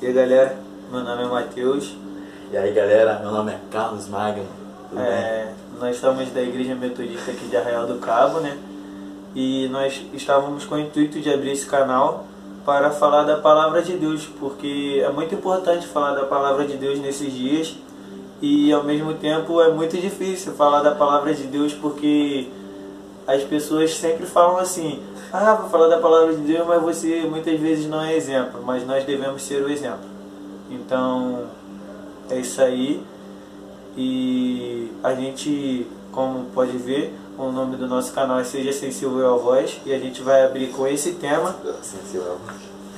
E aí galera, meu nome é Matheus. E aí galera, meu nome é Carlos Magno. Tudo bem? Nós estamos da Igreja Metodista aqui de Arraial do Cabo, né? E nós estávamos com o intuito de abrir esse canal para falar da Palavra de Deus, porque é muito importante falar da Palavra de Deus nesses dias e ao mesmo tempo é muito difícil falar da Palavra de Deus porque as pessoas sempre falam assim: ah, vou falar da Palavra de Deus, mas você muitas vezes não é exemplo, mas nós devemos ser o exemplo. Então, é isso aí. E a gente, como pode ver, o nome do nosso canal é Seja Sensível à Voz, e a gente vai abrir com esse tema,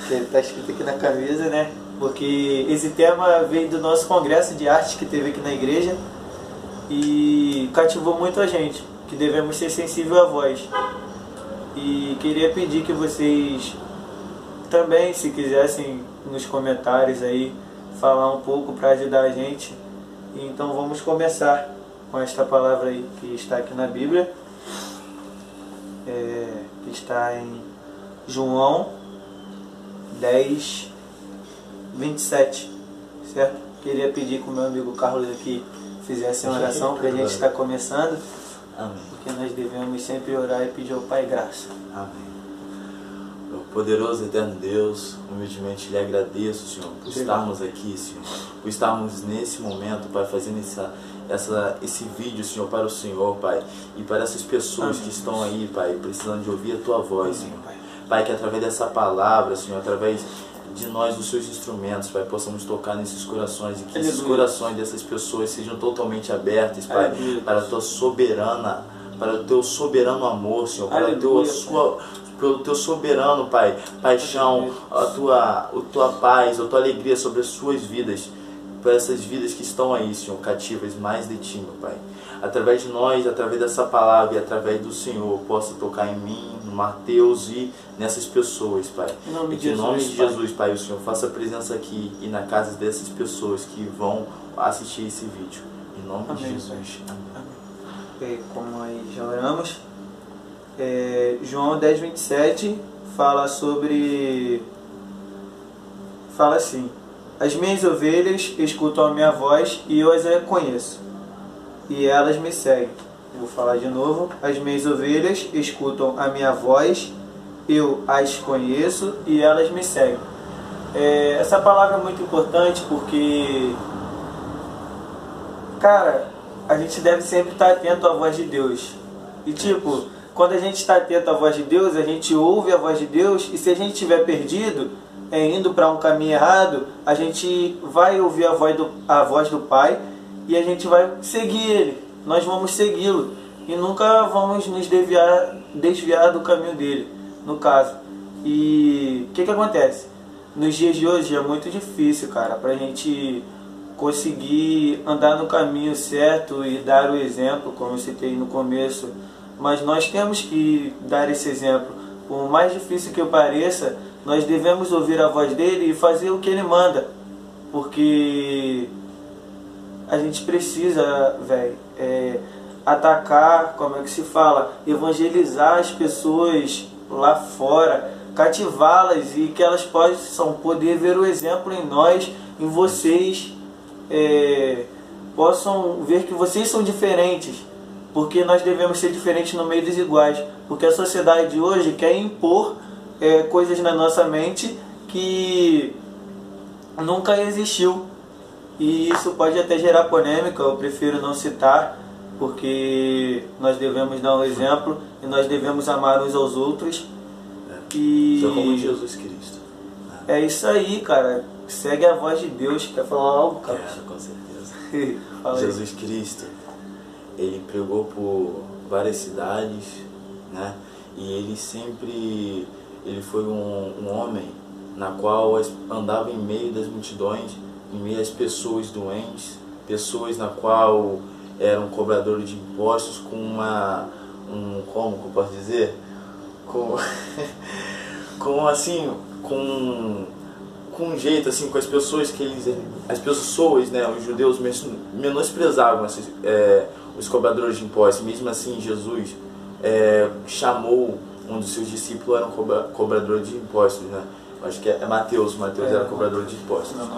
que está escrito aqui na camisa, né? Porque esse tema veio do nosso congresso de arte que teve aqui na igreja e cativou muito a gente, que devemos ser sensíveis à voz. E queria pedir que vocês também, se quisessem, nos comentários aí, falar um pouco para ajudar a gente. Então vamos começar com esta palavra aí que está aqui na Bíblia, que está em João 10, 27, certo? Queria pedir que o meu amigo Carlos aqui fizesse uma oração, porque a gente está começando. Amém. Porque nós devemos sempre orar e pedir ao Pai graça. Amém. Meu poderoso e eterno Deus, humildemente lhe agradeço, Senhor, por estarmos aqui, Senhor, por estarmos nesse momento, Pai, fazendo esse vídeo, Senhor, para o Senhor, Pai, e para essas pessoas que estão aí, Pai, precisando de ouvir a Tua voz, Senhor. Pai, que através dessa palavra, Senhor, através de nós, os Seus instrumentos, Pai, possamos tocar nesses corações e que esses corações dessas pessoas sejam totalmente abertos, Pai, para a Tua soberana, para o Teu soberano amor, Senhor, para pelo Teu soberano, Pai, paixão, a tua paz, a Tua alegria sobre as suas vidas, para essas vidas que estão aí, Senhor, cativas mais de Ti, meu Pai. Através de nós, através dessa palavra e através do Senhor, possa tocar em mim, no Mateus e nessas pessoas, Pai. Em nome de Jesus, Pai, o Senhor faça presença aqui e na casa dessas pessoas que vão assistir esse vídeo. Em nome de Jesus. Amém. Como aí já oramos, João 10, 27 fala assim: as minhas ovelhas escutam a minha voz e eu as conheço, e elas me seguem. Eu vou falar de novo: as minhas ovelhas escutam a minha voz, eu as conheço e elas me seguem. Essa palavra é muito importante porque, cara, a gente deve sempre estar atento à voz de Deus. E tipo, quando a gente está atento à voz de Deus, a gente ouve a voz de Deus, e se a gente estiver perdido, indo para um caminho errado, a gente vai ouvir a voz do Pai e a gente vai seguir Ele. Nós vamos segui-lo e nunca vamos nos desviar do caminho dele, no caso. E o que acontece? Nos dias de hoje é muito difícil, cara, para a gente conseguir andar no caminho certo e dar o exemplo, como eu citei no começo. Mas nós temos que dar esse exemplo. Por mais difícil que eu pareça, nós devemos ouvir a voz dele e fazer o que ele manda. Porque a gente precisa, atacar, como é que se fala? Evangelizar as pessoas lá fora, cativá-las e que elas possam poder ver o exemplo em nós, em vocês, possam ver que vocês são diferentes. Porque nós devemos ser diferentes no meio dos iguais. Porque a sociedade de hoje quer impor coisas na nossa mente que nunca existiu. E isso pode até gerar polêmica, eu prefiro não citar, porque nós devemos dar um exemplo e nós devemos amar uns aos outros. Só como Jesus Cristo. É isso aí, cara. Segue a voz de Deus. Quer falar algo, cara? Quero, com certeza. Jesus Cristo, Ele pregou por várias cidades, né? E ele foi um homem na qual andava em meio das multidões, em meio às pessoas doentes, pessoas na qual eram cobradores de impostos com como que eu posso dizer? Com um jeito assim, com as pessoas né, os judeus menosprezavam os cobradores de impostos. Mesmo assim, Jesus chamou um dos seus discípulos, era um cobrador de impostos, né? Acho que é Mateus. Mateus era cobrador de impostos. Não.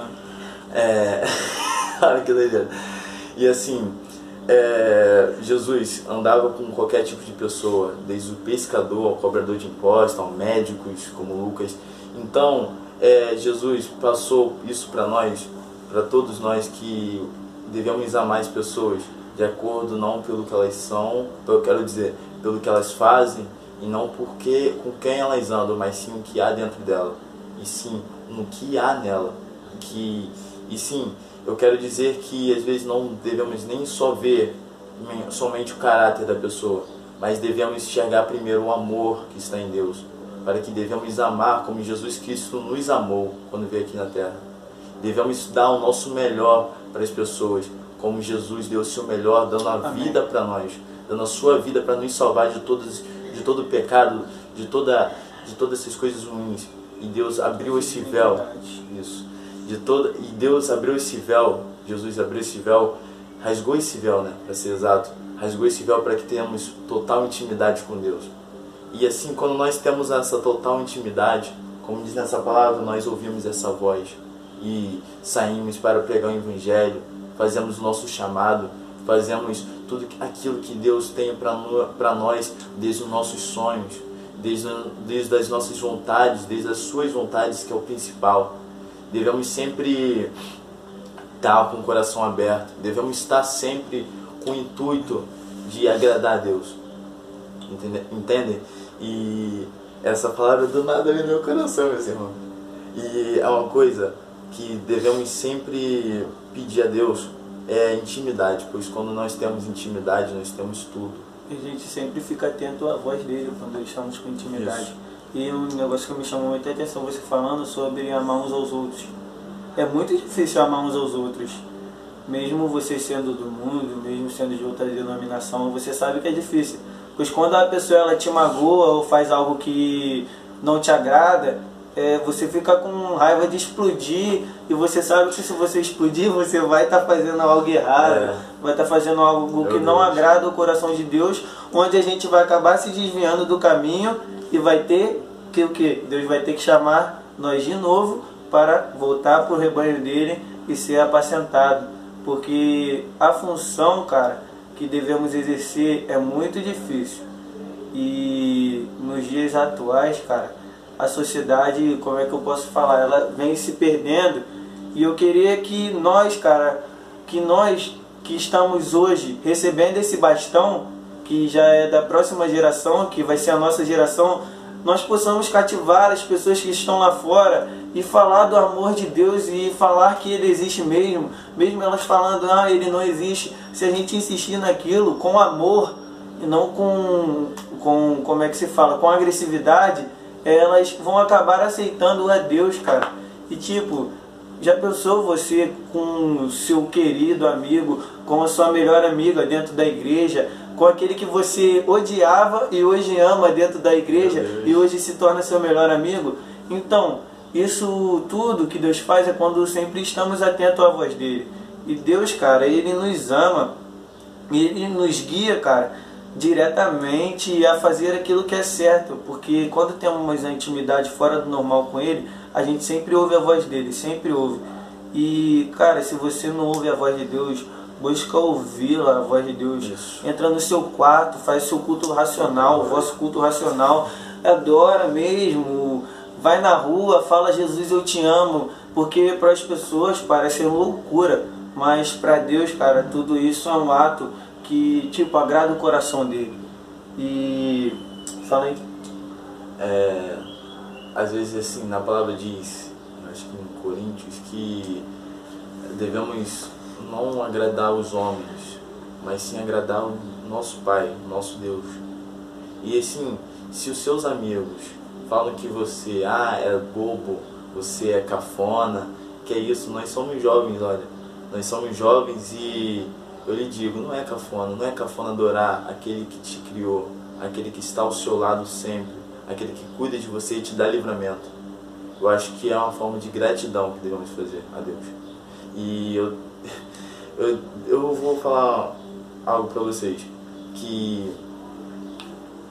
Olha que doideira. E assim, Jesus andava com qualquer tipo de pessoa, desde o pescador ao cobrador de impostos, ao médicos como Lucas. Então, Jesus passou isso para nós, para todos nós, que devemos amar as pessoas de acordo não pelo que elas são, eu quero dizer, pelo que elas fazem, e não porque com quem elas andam, mas sim o que há dentro dela, e sim no que há nela. E sim, eu quero dizer que às vezes não devemos nem só ver somente o caráter da pessoa, mas devemos enxergar primeiro o amor que está em Deus, para que devemos amar como Jesus Cristo nos amou quando veio aqui na terra. Devemos dar o nosso melhor para as pessoas, como Jesus deu o seu melhor, dando a vida para nós, dando a sua vida para nos salvar de todo o pecado, de todas essas coisas ruins. E Deus abriu esse véu, e Deus abriu esse véu, Jesus abriu esse véu, rasgou esse véu, né, para ser exato, rasgou esse véu para que tenhamos total intimidade com Deus. E assim, quando nós temos essa total intimidade, como diz nessa palavra, nós ouvimos essa voz e saímos para pregar o Evangelho, fazemos o nosso chamado, fazemos tudo aquilo que Deus tem para nós, desde os nossos sonhos, desde as nossas vontades, desde as suas vontades, que é o principal. Devemos sempre estar com o coração aberto, devemos estar sempre com o intuito de agradar a Deus. Entendem? E essa palavra do nada veio no meu coração, meus irmãos. E é uma coisa que devemos sempre pedir a Deus, é intimidade, pois quando nós temos intimidade, nós temos tudo. E a gente sempre fica atento à voz dele quando estamos com intimidade. Isso. E um negócio que me chamou muita atenção, você falando sobre amar uns aos outros. É muito difícil amar uns aos outros. Mesmo você sendo do mundo, mesmo sendo de outra denominação, você sabe que é difícil. Pois quando a pessoa ela te magoa ou faz algo que não te agrada, você fica com raiva de explodir, e você sabe que se você explodir, você vai estar fazendo algo errado, vai estar fazendo algo que não agrada o coração de Deus, onde a gente vai acabar se desviando do caminho e vai ter que o quê? Deus vai ter que chamar nós de novo para voltar para o rebanho dele e ser apacentado. Porque a função, cara, que devemos exercer é muito difícil. E nos dias atuais, cara, a sociedade, como é que eu posso falar, ela vem se perdendo. E eu queria que nós, cara, que estamos hoje recebendo esse bastão, que já é da próxima geração, que vai ser a nossa geração, nós possamos cativar as pessoas que estão lá fora e falar do amor de Deus e falar que Ele existe mesmo elas falando, Ele não existe. Se a gente insistir naquilo com amor e não com como é que se fala, com agressividade, elas vão acabar aceitando a Deus, cara. E tipo, já pensou você com o seu querido amigo, com a sua melhor amiga dentro da igreja, com aquele que você odiava e hoje ama dentro da igreja e hoje se torna seu melhor amigo? Então, isso tudo que Deus faz é quando sempre estamos atentos à voz dele. E Deus, cara, Ele nos ama, Ele nos guia, cara, diretamente a fazer aquilo que é certo, porque quando temos uma intimidade fora do normal com Ele, a gente sempre ouve a voz dele, sempre ouve. E cara, se você não ouve a voz de Deus, busca ouvi-la, a voz de Deus. Isso. Entra no seu quarto, faz seu culto racional, o vosso culto racional, adora mesmo, vai na rua, fala Jesus eu te amo, porque para as pessoas parece loucura, mas para Deus, cara, tudo isso é um ato que, tipo, agrada o coração dele. E... fala aí. Às vezes, assim, na palavra diz, acho que em Coríntios, que devemos não agradar os homens, mas sim agradar o nosso Pai, o nosso Deus. E assim, se os seus amigos falam que você é bobo, você é cafona, que é isso, nós somos jovens, olha, nós somos jovens e eu lhe digo, não é cafona adorar aquele que te criou, aquele que está ao seu lado sempre, aquele que cuida de você e te dá livramento. Eu acho que é uma forma de gratidão que devemos fazer a Deus. E eu vou falar algo para vocês, que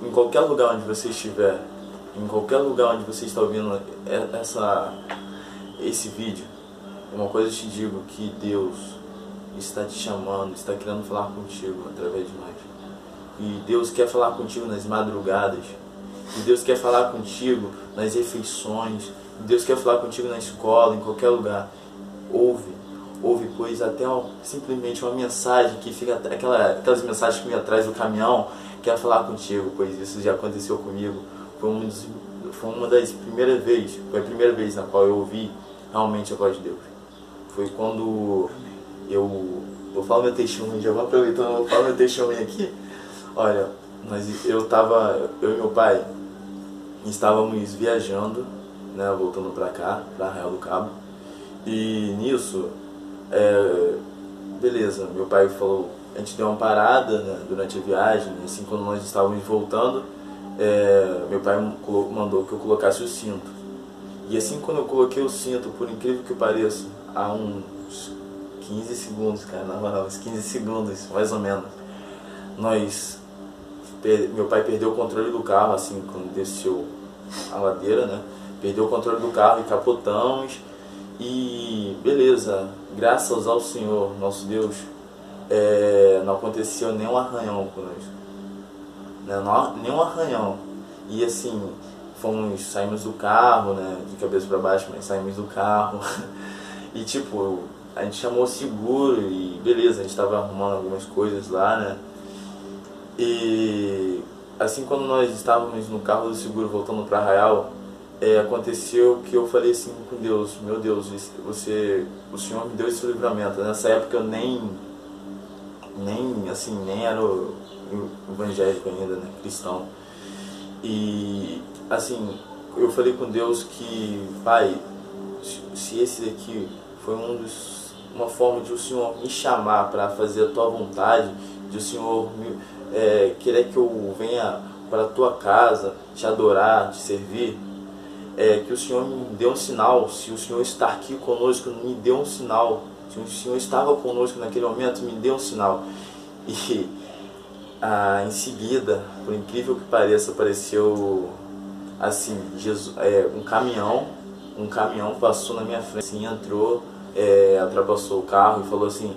em qualquer lugar onde você estiver, em qualquer lugar onde você está ouvindo esse vídeo, uma coisa eu te digo, que Deus está te chamando, está querendo falar contigo através de nós. E Deus quer falar contigo nas madrugadas, e Deus quer falar contigo nas refeições, e Deus quer falar contigo na escola, em qualquer lugar. Ouve, pois até simplesmente uma mensagem que fica, aquelas mensagens que vem atrás do caminhão, quer falar contigo, pois isso já aconteceu comigo. Foi uma das primeiras vezes, foi a primeira vez na qual eu ouvi realmente a voz de Deus. Foi quando vou falar meu testemunho, já vou aproveitando, vou falar meu testemunho aqui. Olha, eu e meu pai estávamos viajando, né, voltando para cá, para Arraial do Cabo, e nisso, beleza, meu pai falou, a gente deu uma parada, né, durante a viagem, assim, quando nós estávamos voltando, meu pai mandou que eu colocasse o cinto. E assim, quando eu coloquei o cinto, por incrível que pareça, há uns 15 segundos, cara, na moral, uns 15 segundos, mais ou menos, meu pai perdeu o controle do carro, assim, quando desceu a ladeira, né, perdeu o controle do carro e capotamos, e beleza, graças ao Senhor, nosso Deus, não aconteceu nenhum arranhão conosco, né, nenhum arranhão. E assim, saímos do carro, né, de cabeça para baixo, mas saímos do carro e tipo, a gente chamou o seguro e beleza, a gente estava arrumando algumas coisas lá, né, e assim, quando nós estávamos no carro do seguro voltando para Arraial, aconteceu que eu falei assim com Deus, meu Deus, o Senhor me deu esse livramento. Nessa época eu nem era evangélico ainda, né, cristão. E assim, eu falei com Deus que, Pai, se esse daqui foi uma forma de o Senhor me chamar para fazer a Tua vontade, de o Senhor querer que eu venha para a Tua casa, te adorar, te servir, que o Senhor me dê um sinal. Se o Senhor está aqui conosco, me dê um sinal. Se o Senhor estava conosco naquele momento, me dê um sinal. E em seguida, por incrível que pareça, apareceu assim, um caminhão passou na minha frente, assim, entrou, ultrapassou o carro e falou assim: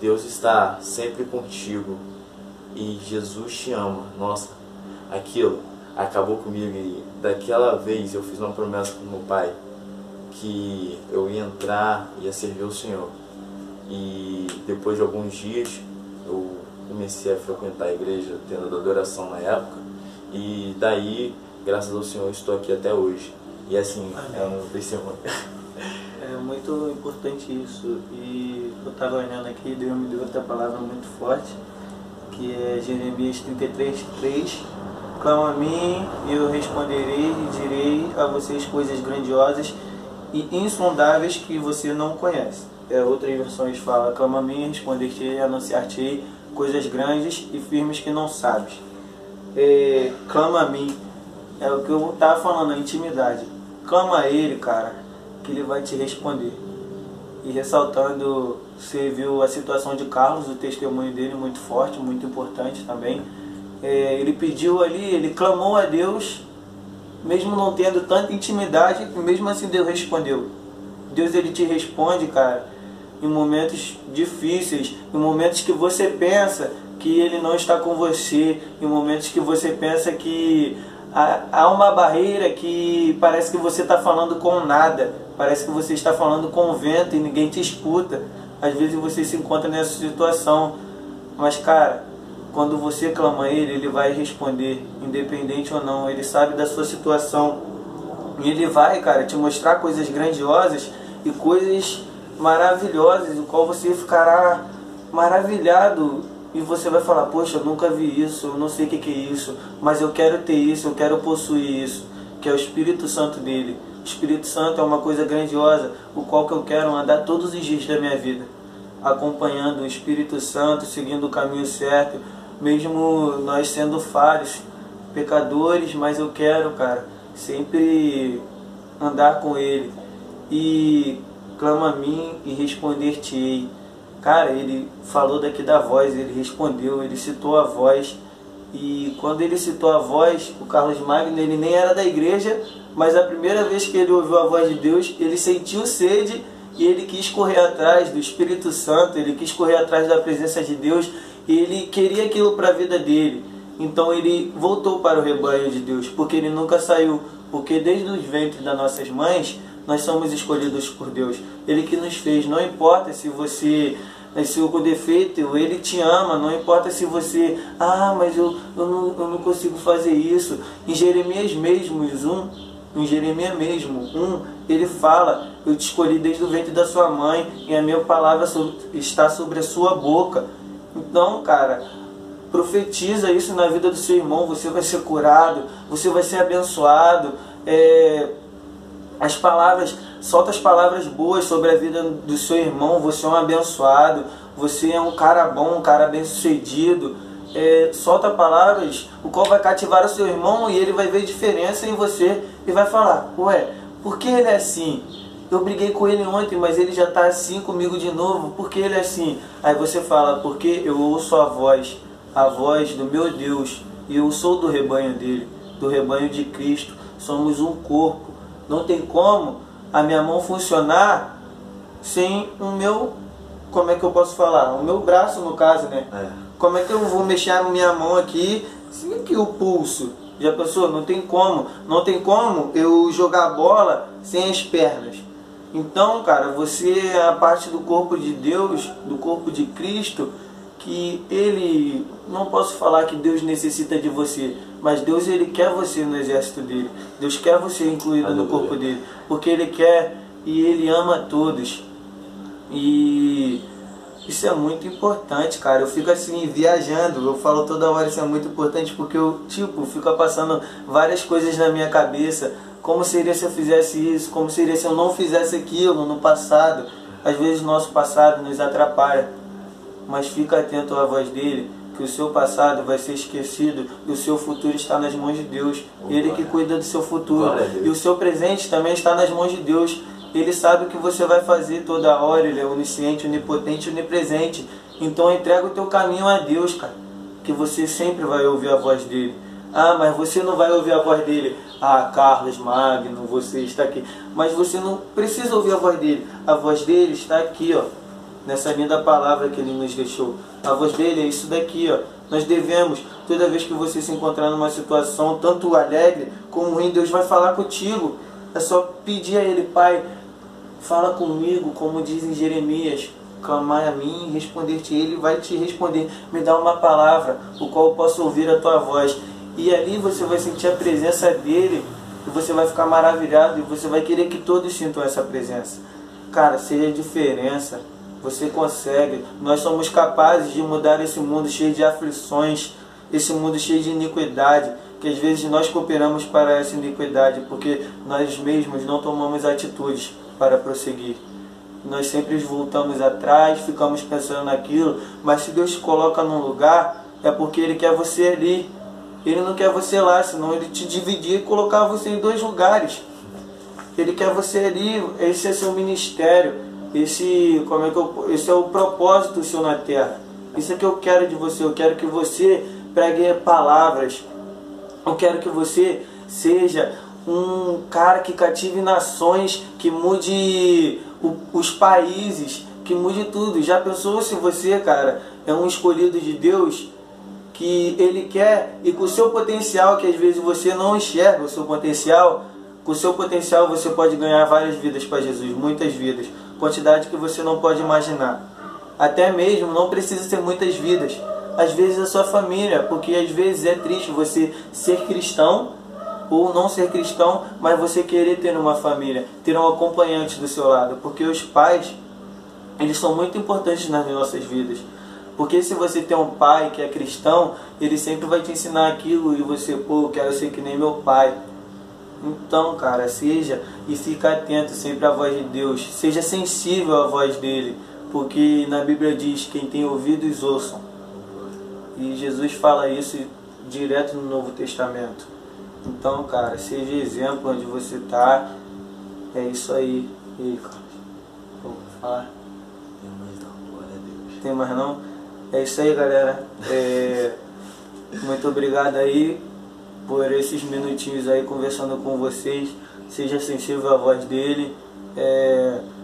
Deus está sempre contigo e Jesus te ama. Nossa, aquilo acabou comigo, e daquela vez eu fiz uma promessa com meu pai que eu ia entrar e ia servir o Senhor. E depois de alguns dias eu comecei a frequentar a igreja, tendo adoração na época, e daí, graças ao Senhor, estou aqui até hoje. E assim, é um testemunho. É muito importante isso. E eu estava olhando aqui, Deus me deu outra palavra muito forte, que é Jeremias 33:3. Clama a mim e eu responderei e direi a vocês coisas grandiosas e insondáveis que você não conhece. Outras versões falam: clama a mim e responder-te-ei e anunciar-te-ei coisas grandes e firmes que não sabes. Clama a mim, é o que eu estava falando, a intimidade. Clama a Ele, cara, que Ele vai te responder. E ressaltando, você viu a situação de Carlos, o testemunho dele muito forte, muito importante também. Ele pediu ali, ele clamou a Deus, mesmo não tendo tanta intimidade, e mesmo assim Deus respondeu. Deus, ele te responde, cara, em momentos difíceis, em momentos que você pensa que Ele não está com você, em momentos que você pensa que há uma barreira, que parece que você está falando com nada, parece que você está falando com o vento e ninguém te escuta. Às vezes você se encontra nessa situação, mas cara, quando você clama a Ele, Ele vai responder, independente ou não. Ele sabe da sua situação e Ele vai, cara, te mostrar coisas grandiosas e coisas maravilhosas, o qual você ficará maravilhado e você vai falar: poxa, eu nunca vi isso, eu não sei o que é isso, mas eu quero ter isso, eu quero possuir isso, que é o Espírito Santo dele. O Espírito Santo é uma coisa grandiosa, o qual que eu quero andar todos os dias da minha vida, acompanhando o Espírito Santo, seguindo o caminho certo, mesmo nós sendo falhos, pecadores, mas eu quero, cara, sempre andar com Ele. E clama a mim e responder-te-ei. Cara, ele falou daqui da voz, ele respondeu, ele citou a voz. E quando ele citou a voz, o Carlos Magno, ele nem era da igreja, mas a primeira vez que ele ouviu a voz de Deus, ele sentiu sede e ele quis correr atrás do Espírito Santo, ele quis correr atrás da presença de Deus, e ele queria aquilo para a vida dele. Então ele voltou para o rebanho de Deus, porque ele nunca saiu, porque desde os ventres das nossas mães, nós somos escolhidos por Deus. Ele que nos fez, não importa se você nasceu com defeito, Ele te ama, não importa se você, mas eu não consigo fazer isso. Em Jeremias mesmo, ele fala, eu te escolhi desde o ventre da sua mãe, e a minha palavra está sobre a sua boca. Então, cara, profetiza isso na vida do seu irmão, você vai ser curado, você vai ser abençoado. Solta as palavras boas sobre a vida do seu irmão. Você é um abençoado, você é um cara bom, um cara bem sucedido. Solta palavras o qual vai cativar o seu irmão, e ele vai ver diferença em você e vai falar, ué, por que ele é assim? Eu briguei com ele ontem, mas ele já está assim comigo de novo, por que ele é assim? Aí você fala, porque eu ouço a voz do meu Deus, e eu sou do rebanho dele, do rebanho de Cristo. Somos um corpo. Não tem como a minha mão funcionar sem o meu, como é que eu posso falar? O meu braço, no caso, né? Como é que eu vou mexer a minha mão aqui sem aqui o pulso? Já pensou? Não tem como. Não tem como eu jogar bola sem as pernas. Então, cara, você é a parte do corpo de Deus, do corpo de Cristo, que Ele, não posso falar que Deus necessita de você, mas Deus, Ele quer você no exército dele. Deus quer você incluído no corpo dele, porque Ele quer e Ele ama todos. E isso é muito importante, cara. Eu fico assim, viajando, eu falo toda hora, isso é muito importante, porque eu, fico passando várias coisas na minha cabeça. Como seria se eu fizesse isso? Como seria se eu não fizesse aquilo no passado? Às vezes nosso passado nos atrapalha, mas fica atento à voz dele, que o seu passado vai ser esquecido e o seu futuro está nas mãos de Deus. Ele que cuida do seu futuro. E o seu presente também está nas mãos de Deus. Ele sabe o que você vai fazer toda hora. Ele é onisciente, onipotente, onipresente. Então entrega o teu caminho a Deus, cara, que você sempre vai ouvir a voz dele. Mas você não vai ouvir a voz dele. Carlos Magno, você está aqui. Mas você não precisa ouvir a voz dele. A voz dele está aqui, ó, nessa linda palavra que ele nos deixou. A voz dele é isso daqui, ó. Nós devemos, toda vez que você se encontrar numa situação tanto alegre como ruim, Deus vai falar contigo. É só pedir a Ele, Pai, fala comigo, como diz em Jeremias, clamar a mim e responder-te. Ele vai te responder, me dá uma palavra, o qual eu posso ouvir a tua voz. E ali você vai sentir a presença dele, e você vai ficar maravilhado, e você vai querer que todos sintam essa presença. Cara, seja a diferença. Você consegue. Nós somos capazes de mudar esse mundo cheio de aflições, esse mundo cheio de iniquidade, que às vezes nós cooperamos para essa iniquidade, porque nós mesmos não tomamos atitudes para prosseguir. Nós sempre voltamos atrás, ficamos pensando naquilo, mas se Deus te coloca num lugar, é porque Ele quer você ali. Ele não quer você lá, senão Ele te dividir e colocar você em dois lugares. Ele quer você ali, esse é seu ministério. Esse é o propósito seu na terra. Isso é que eu quero de você. Eu quero que você pregue palavras. Eu quero que você seja um cara que cative nações, que mude os países, que mude tudo. Já pensou se você, cara, é um escolhido de Deus, que Ele quer, e com o seu potencial, que às vezes você não enxerga o seu potencial, com o seu potencial você pode ganhar várias vidas para Jesus, muitas vidas. Quantidade que você não pode imaginar. Até mesmo não precisa ser muitas vidas. Às vezes a sua família, porque às vezes é triste você ser cristão ou não ser cristão, mas você querer ter uma família, ter um acompanhante do seu lado, porque os pais, eles são muito importantes nas nossas vidas. Porque se você tem um pai que é cristão, ele sempre vai te ensinar aquilo, e você, eu quero ser que nem meu pai. Então, cara, seja e fica atento sempre à voz de Deus. Seja sensível à voz dele, porque na Bíblia diz, quem tem ouvidos ouçam. E Jesus fala isso direto no Novo Testamento. Então, cara, seja exemplo onde você está. É isso aí. E aí, Carlos? Vou falar? Tem mais não, glória a Deus. Tem mais não? É isso aí, galera. Muito obrigado aí por esses minutinhos aí conversando com vocês. Seja sensível à voz dele.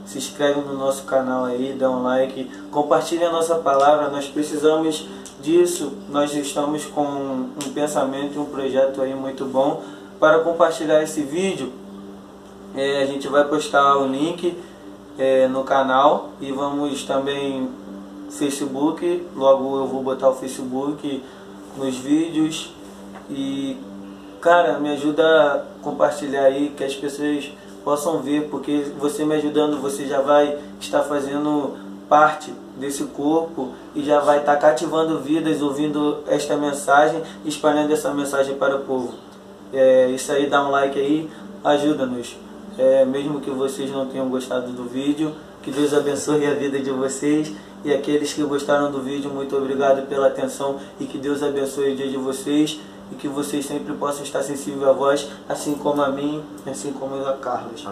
Se inscreve no nosso canal aí, dá um like, compartilha a nossa palavra. Nós precisamos disso. Nós estamos com um pensamento e um projeto aí muito bom para compartilhar esse vídeo. A gente vai postar o link no canal e vamos também Facebook. Logo eu vou botar o Facebook nos vídeos. E cara, me ajuda a compartilhar aí, que as pessoas possam ver, porque você me ajudando, você já vai estar fazendo parte desse corpo e já vai estar cativando vidas, ouvindo esta mensagem, espalhando essa mensagem para o povo. Isso aí, dá um like aí, ajuda-nos. Mesmo que vocês não tenham gostado do vídeo, que Deus abençoe a vida de vocês. E aqueles que gostaram do vídeo, muito obrigado pela atenção e que Deus abençoe o dia de vocês. E que vocês sempre possam estar sensíveis à voz, assim como a mim, assim como a Carlos.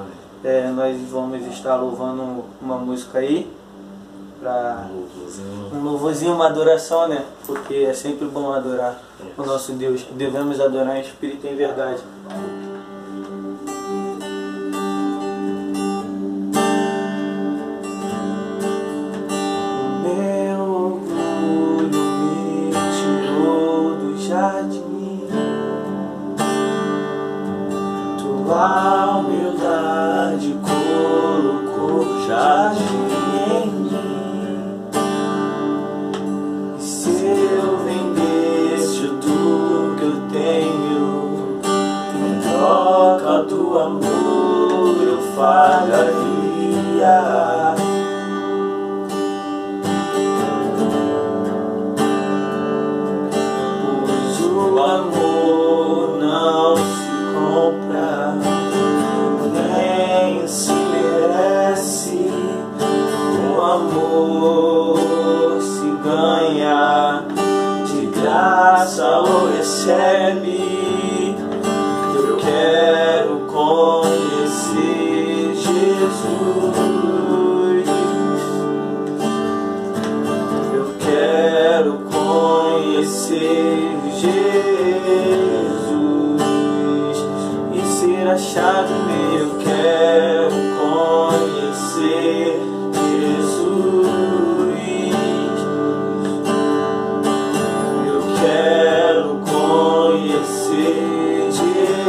Nós vamos estar louvando uma música aí, um louvorzinho, uma adoração, né? Porque é sempre bom adorar o nosso Deus. Devemos adorar em espírito e em verdade. O meu orgulho me tirou do jardim. A humildade colocou jardim em mim. E se eu vendesse tudo que eu tenho em troca do amor, eu falharia. Pois o amor não se compra, nem se merece. O amor se ganha, de graça ou recebe. Eu quero conhecer Jesus. Eu quero conhecer Jesus e ser achado nele. Eu quero conhecer Jesus. Eu quero conhecer Jesus.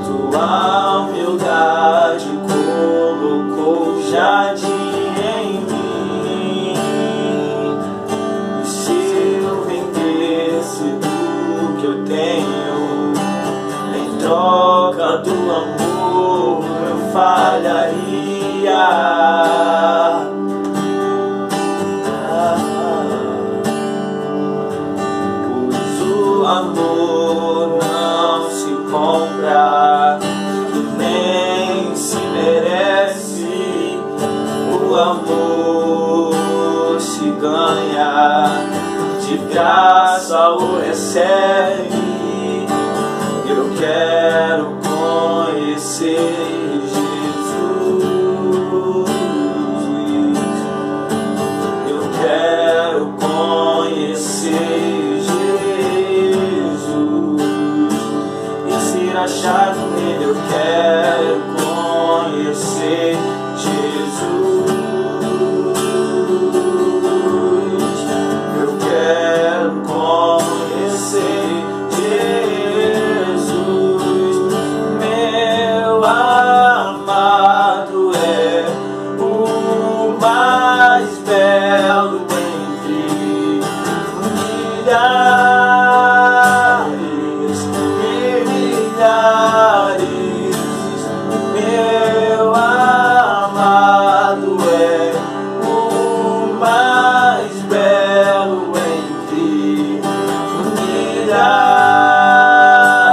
Tua humildade colocou jardim em mim. E se eu vendesse tudo que eu tenho em troca do amor, eu falharia. Pois o amor não se compra, nem se merece. O amor se ganha, de graça ou recebe. Eu quero conhecer Jesus. Eu quero conhecer Jesus e ser achado nele. Eu quero conhecer Jesus. Eu quero conhecer Jesus. Meu amado é o mais belo entre milhares e milhares. Meu amado é o mais belo entre milhares.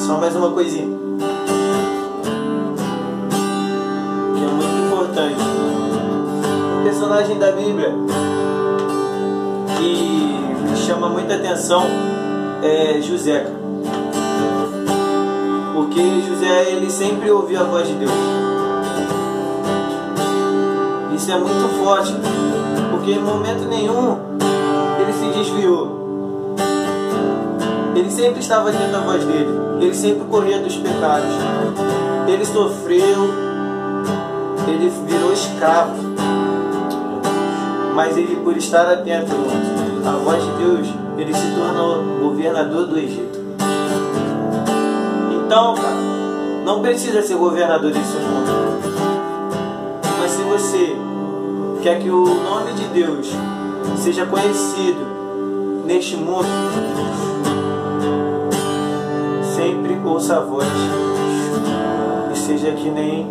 Só mais uma coisinha que é muito importante. Um personagem da Bíblia que chama muita atenção é José, porque José, ele sempre ouvia a voz de Deus. Isso é muito forte, porque em momento nenhum ele se desviou. Ele sempre estava dentro da voz dele. Ele sempre corria dos pecados. Ele sofreu. Ele virou escravo. Mas ele, por estar atento à voz de Deus, ele se tornou governador do Egito. Então, cara, não precisa ser governador desse mundo. Mas se você quer que o nome de Deus seja conhecido neste mundo, sempre ouça a voz e seja que nem